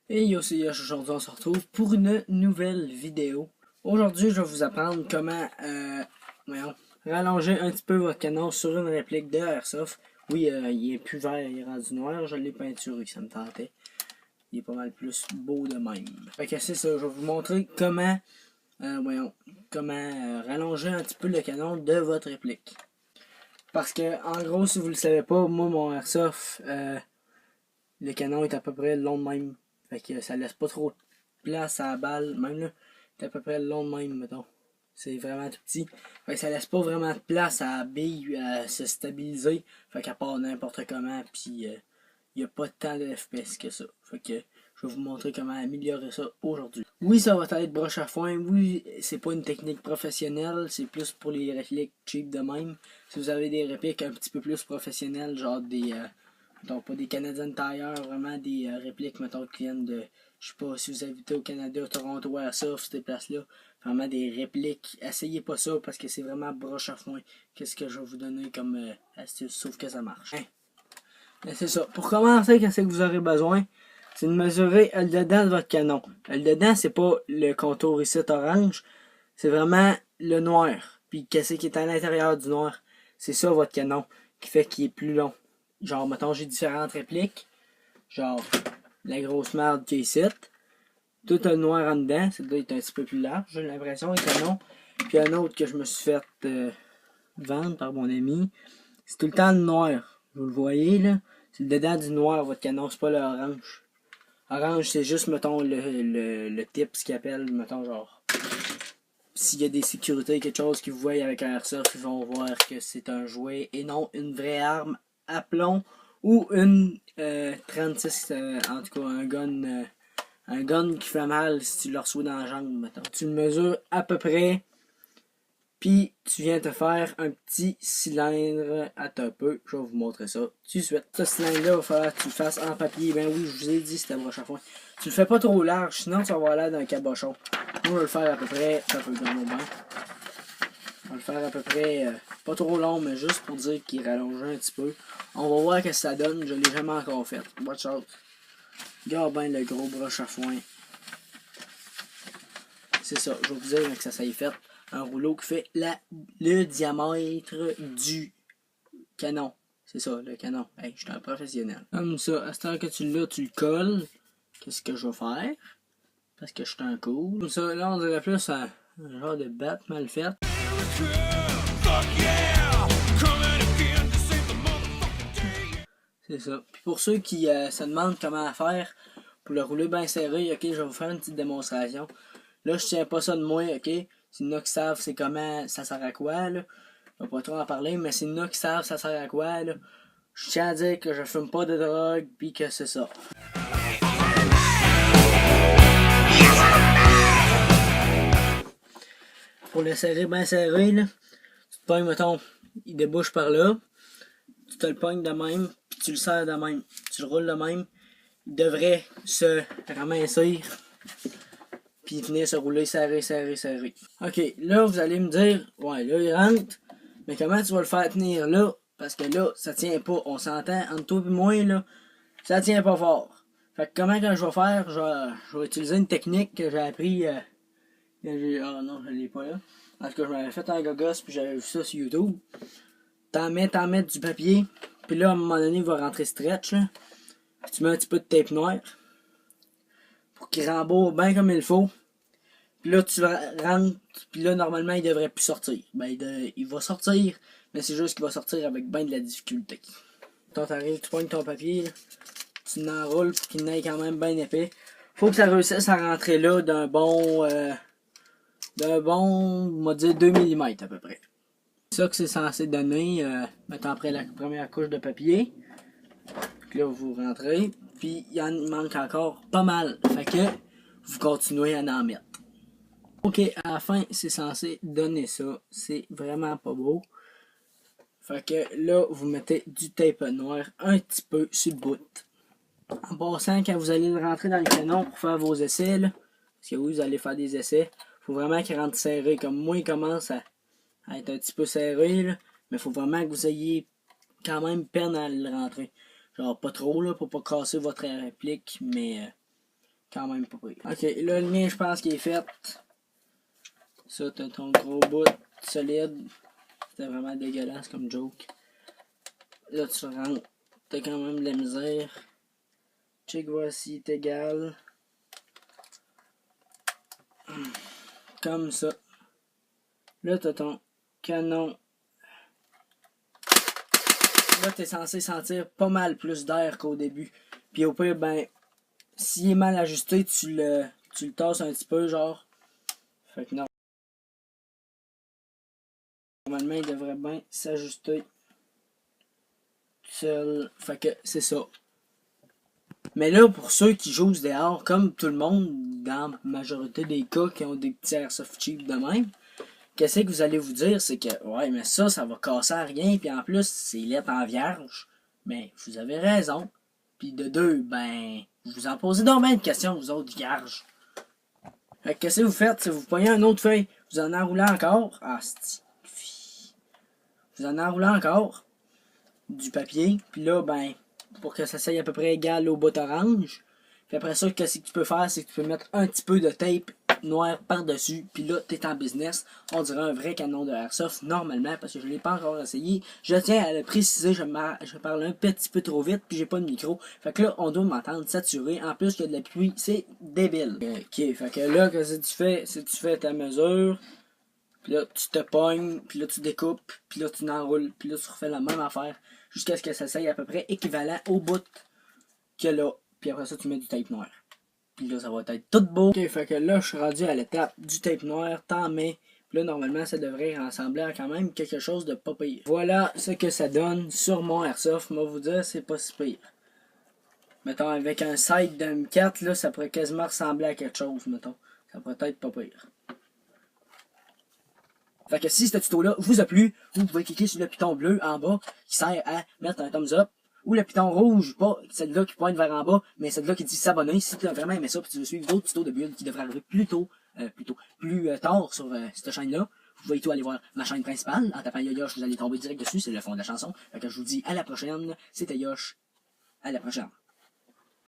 Et yo, c'est Yosh, aujourd'hui on se retrouve pour une nouvelle vidéo. Aujourd'hui, je vais vous apprendre comment rallonger un petit peu votre canon sur une réplique de Airsoft. Oui, il est plus vert, il est rendu noir, je l'ai peinturé, ça me tentait. Il est pas mal plus beau de même. Fait que c'est ça, je vais vous montrer comment, rallonger un petit peu le canon de votre réplique. Parce que, en gros, si vous le savez pas, moi, mon Airsoft, le canon est à peu près long de même. Fait que ça laisse pas trop de place à la balle. Même là, c'est à peu près long de même, mettons. C'est vraiment tout petit. Fait que ça laisse pas vraiment de place à la bille à se stabiliser. Fait qu'elle part n'importe comment. Puis il n'y a pas tant de FPS que ça. Fait que je vais vous montrer comment améliorer ça aujourd'hui. Oui, ça va être broche à foin. Oui, c'est pas une technique professionnelle. C'est plus pour les répliques cheap de même. Si vous avez des répliques un petit peu plus professionnelles, genre des... donc, pas des Canadian Tire, vraiment des répliques, mettons, qui viennent de. Je sais pas si vous habitez au Canada, Toronto, Airsoft, ces places-là. Vraiment des répliques. Essayez pas ça parce que c'est vraiment broche à foin. Qu'est-ce que je vais vous donner comme astuce, sauf que ça marche. Hein? Mais c'est ça. Pour commencer, qu'est-ce que vous aurez besoin? C'est de mesurer le dedans de votre canon. Le dedans, c'est pas le contour ici orange. C'est vraiment le noir. Puis qu'est-ce qui est à l'intérieur du noir? C'est ça votre canon qui fait qu'il est plus long. Genre, mettons, j'ai différentes répliques. Genre, la grosse merde qui est ici. Tout le noir en dedans. Ça doit être un petit peu plus large, j'ai l'impression, le canon. Puis un autre que je me suis fait vendre par mon ami. C'est tout le temps le noir. Vous le voyez, là. C'est le dedans du noir, votre canon. C'est pas l'orange. Orange, c'est juste, mettons, le type, ce qu'il appelle, mettons, genre. S'il y a des sécurités, quelque chose qu'ils vous voient avec un airsoft, ils vont voir que c'est un jouet et non une vraie arme à plomb ou une 36, en tout cas un gun qui fait mal si tu le reçois dans la jambe, mettons. Tu le mesures à peu près, puis tu viens te faire un petit cylindre. Attends un peu, je vais vous montrer ça tout de suite. Ce cylindre-là, il va falloir que tu le fasses en papier. Ben oui, je vous ai dit, c'était broche à foin. Tu le fais pas trop large, sinon tu vas avoir l'air d'un cabochon. Moi, je vais le faire à peu près, ça peut dans mon banc. On va le faire à peu près, pas trop long, mais juste pour dire qu'il rallonge un petit peu. On va voir ce que ça donne, je l'ai jamais encore fait. Watch out. Regarde bien le gros broche à foin. C'est ça, je vais vous dire que ça s'est fait. Un rouleau qui fait le diamètre du canon. C'est ça, le canon. Hey, je suis un professionnel. Comme ça, à ce temps que tu l'as, tu le colles. Qu'est-ce que je vais faire? Parce que je suis un cool. Comme ça, là, on dirait plus un genre de batte mal faite. C'est ça. Puis pour ceux qui se demandent comment faire pour le rouler bien serré, ok, je vais vous faire une petite démonstration. Là, je tiens pas ça de moi, ok? C'est une qui savent c'est comment ça sert à quoi, là. Je vais pas trop en parler, mais c'est une qui savent ça sert à quoi, là. Je tiens à dire que je fume pas de drogue, puis que c'est ça. Pour le serrer bien serré, là, tu te pognes, mettons, il débouche par là. Tu te le pognes de même, puis tu le serres de même. Tu le roules de même. Il devrait se ramincir, puis venir se rouler serré, serré, serré. Ok, là, vous allez me dire, ouais, là, il rentre, mais comment tu vas le faire tenir là? Parce que là, ça tient pas. On s'entend, entre toi et moi, là, ça tient pas fort. Fait que comment que je vais faire? Je vais utiliser une technique que j'ai appris. Ah non, je l'ai pas là. En tout cas, je m'avais fait un gogos, puis j'avais vu ça sur YouTube. T'en mets du papier, puis là, à un moment donné, il va rentrer stretch, là. Puis tu mets un petit peu de tape noire pour qu'il rembourre bien comme il faut. Puis là, tu rentres, puis là, normalement, il devrait plus sortir. Ben, il va sortir, mais c'est juste qu'il va sortir avec bien de la difficulté. Quand t'arrives, tu pognes ton papier, là, tu l'enroules pour qu'il n'aille quand même bien épais. Faut que ça réussisse à rentrer là d'un bon, on va dire 2 mm à peu près. C'est ça que c'est censé donner, mettons après la première couche de papier. Puis là, vous rentrez, puis il manque encore pas mal. Fait que vous continuez à en mettre. Ok, à la fin, c'est censé donner ça. C'est vraiment pas beau. Fait que là, vous mettez du tape noir un petit peu sur le bout. En passant, quand vous allez le rentrer dans le canon pour faire vos essais, là, parce que oui, vous allez faire des essais, faut vraiment qu'il rentre serré. Comme moi, il commence à être un petit peu serré, là, mais faut vraiment que vous ayez quand même peine à le rentrer. Genre pas trop, là, pour pas casser votre réplique, mais quand même pas pire. Ok, là le mien je pense qu'il est fait. Ça, t'as ton gros bout solide. C'était vraiment dégueulasse comme joke. Là tu rentres, t'as quand même de la misère. Check voici est égal. Comme ça. Là t'as ton canon. Là t'es censé sentir pas mal plus d'air qu'au début. Puis au pire, ben, s'il est mal ajusté, tu le tasses un petit peu, genre. Fait que normalement, il devrait bien s'ajuster tout seul. Fait que c'est ça. Mais là, pour ceux qui jouent dehors, comme tout le monde, dans la majorité des cas qui ont des petits airsoft cheap de même, qu'est-ce que vous allez vous dire, c'est que, ouais, mais ça va casser à rien, puis en plus, c'est lettre en vierge. Mais vous avez raison. Puis de deux, ben, vous en posez donc bien de questions, vous autres vierges. Fait que qu'est-ce que vous faites? Si vous prenez une autre feuille, vous en enroulez encore. Ah, vous en enroulez encore du papier. Puis là, ben, pour que ça soit à peu près égal au bout orange. Puis après ça, qu'est-ce que tu peux faire? C'est que tu peux mettre un petit peu de tape noir par-dessus. Puis là, t'es en business. On dirait un vrai canon de airsoft normalement parce que je ne l'ai pas encore essayé. Je tiens à le préciser, je parle un petit peu trop vite puis j'ai pas de micro. Fait que là, on doit m'entendre saturé. En plus, il y a de la pluie. C'est débile. Ok, fait que là, qu'est-ce que tu fais? C'est que tu fais ta mesure. Puis là, tu te pognes, puis là, tu découpes, puis là, tu enroules, puis là, tu refais la même affaire jusqu'à ce que ça soit à peu près équivalent au bout que là. Puis après ça, tu mets du tape noir. Puis là, ça va être tout beau. Ok, fait que là, je suis rendu à l'étape du tape noir, t'en mets. Puis là, normalement, ça devrait ressembler à quand même quelque chose de pas pire. Voilà ce que ça donne sur mon airsoft. Moi, vous dire, c'est pas si pire. Mettons, avec un side de M4, là, ça pourrait quasiment ressembler à quelque chose, mettons. Ça pourrait être pas pire. Fait que si ce tuto-là vous a plu, vous pouvez cliquer sur le piton bleu en bas qui sert à mettre un thumbs up. Ou le piton rouge, pas celle-là qui pointe vers en bas, mais celle-là qui dit s'abonner. Si tu as vraiment aimé ça et tu veux suivre d'autres tutos de build qui devraient arriver plus tard sur cette chaîne-là, vous pouvez tout aller voir ma chaîne principale. En tapant Yoyosh, vous allez tomber direct dessus, c'est le fond de la chanson. Fait que je vous dis à la prochaine, c'était Yosh. À la prochaine.